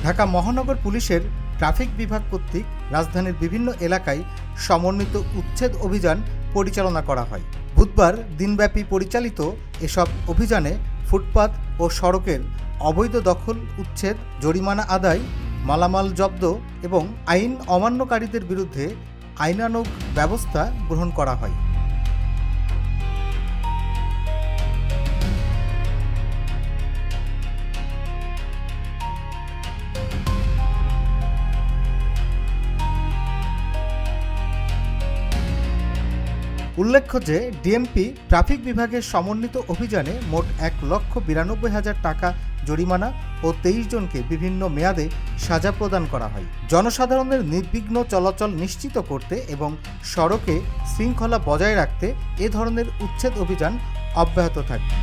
ঢাকা মহানগর পুলিশের ট্রাফিক বিভাগ কর্তৃক রাজধানীর বিভিন্ন এলাকায় সমন্বিত উচ্ছেদ অভিযান পরিচালনা করা হয়। বুধবার দিনব্যাপী পরিচালিত এসব অভিযানে ফুটপাত ও সড়কের অবৈধ দখল উচ্ছেদ, জরিমানা আদায়, মালামাল জব্দ এবং আইন অমান্যকারীদের বিরুদ্ধে আইনানুগ ব্যবস্থা গ্রহণ করা হয়। উল্লেখ্য যে ডিএমপি ট্রাফিক বিভাগের সমন্বিত অভিযানে মোট 1,92,000 টাকা জরিমানা ও 23 জনকে বিভিন্ন মেয়াদে সাজা প্রদান করা হয়। জনসাধারণের নির্বিঘ্ন চলাচল নিশ্চিত করতে এবং সড়কে শৃঙ্খলা বজায় রাখতে এ ধরনের উচ্ছেদ অভিযান অব্যাহত থাকবে।